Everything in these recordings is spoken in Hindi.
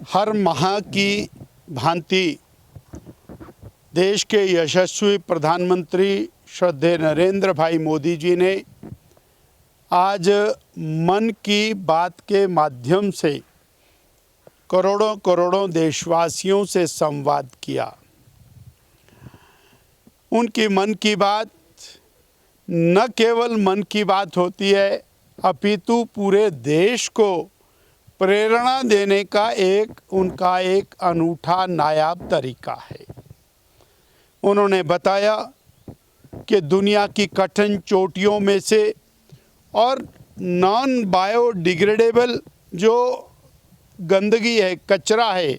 हर माह की भांति देश के यशस्वी प्रधानमंत्री श्रद्धेय नरेंद्र भाई मोदी जी ने आज मन की बात के माध्यम से करोड़ों करोड़ों देशवासियों से संवाद किया। उनकी मन की बात न केवल मन की बात होती है, अपितु पूरे देश को प्रेरणा देने का उनका एक अनूठा नायाब तरीका है। उन्होंने बताया कि दुनिया की कठिन चोटियों में से और नॉन बायोडिग्रेडेबल जो गंदगी है, कचरा है,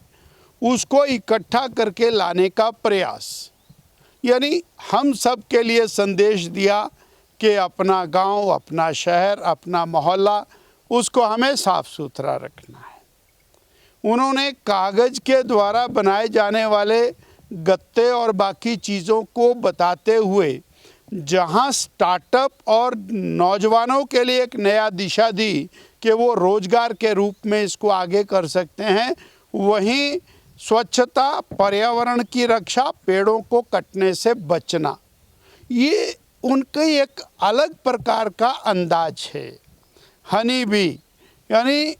उसको इकट्ठा करके लाने का प्रयास, यानी हम सब के लिए संदेश दिया कि अपना गांव, अपना शहर, अपना मोहल्ला, उसको हमें साफ सुथरा रखना है। उन्होंने कागज़ के द्वारा बनाए जाने वाले गत्ते और बाकी चीज़ों को बताते हुए जहां स्टार्टअप और नौजवानों के लिए एक नया दिशा दी कि वो रोज़गार के रूप में इसको आगे कर सकते हैं, वहीं स्वच्छता, पर्यावरण की रक्षा, पेड़ों को कटने से बचना, ये उनका एक अलग प्रकार का अंदाज है। हनी बी, यानी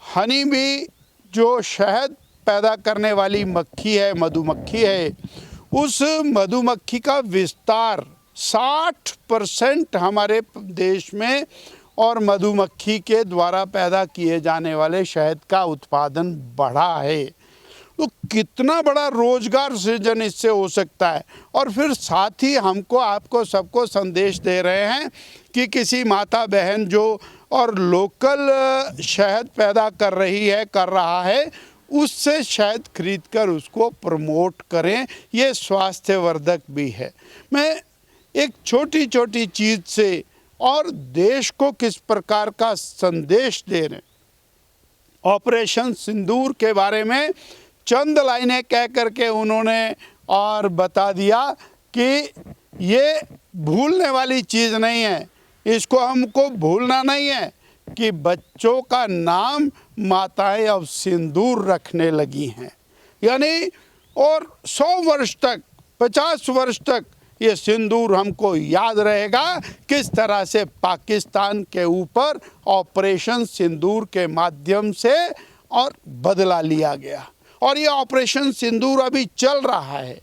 हनी बी जो शहद पैदा करने वाली मक्खी है, मधुमक्खी है, उस मधुमक्खी का विस्तार 60% हमारे देश में और मधुमक्खी के द्वारा पैदा किए जाने वाले शहद का उत्पादन बढ़ा है। तो कितना बड़ा रोजगार सृजन इससे हो सकता है। और फिर साथ ही हमको, आपको, सबको संदेश दे रहे हैं कि किसी माता बहन जो और लोकल शहद पैदा कर रहा है, उससे शहद खरीद कर उसको प्रमोट करें। ये स्वास्थ्यवर्धक भी है। मैं एक छोटी छोटी चीज़ से और देश को किस प्रकार का संदेश दे रहे, ऑपरेशन सिंदूर के बारे में चंद लाइनें कह करके उन्होंने और बता दिया कि ये भूलने वाली चीज़ नहीं है, इसको हमको भूलना नहीं है कि बच्चों का नाम माताएं अब सिंदूर रखने लगी हैं। यानी और 100 वर्ष तक, 50 वर्ष तक ये सिंदूर हमको याद रहेगा किस तरह से पाकिस्तान के ऊपर ऑपरेशन सिंदूर के माध्यम से और बदला लिया गया। और ये ऑपरेशन सिंदूर अभी चल रहा है।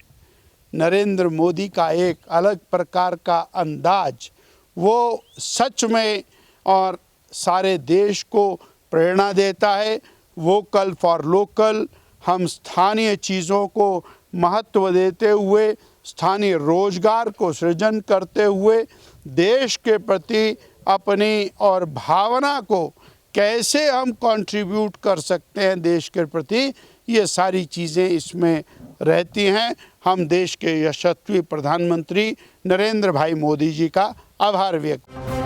नरेंद्र मोदी का एक अलग प्रकार का अंदाज, वो सच में और सारे देश को प्रेरणा देता है। वोकल फॉर लोकल, हम स्थानीय चीज़ों को महत्व देते हुए, स्थानीय रोजगार को सृजन करते हुए, देश के प्रति अपनी और भावना को कैसे हम कंट्रीब्यूट कर सकते हैं देश के प्रति, ये सारी चीज़ें इसमें रहती हैं। हम देश के यशस्वी प्रधानमंत्री नरेंद्र भाई मोदी जी का आभार व्यक्त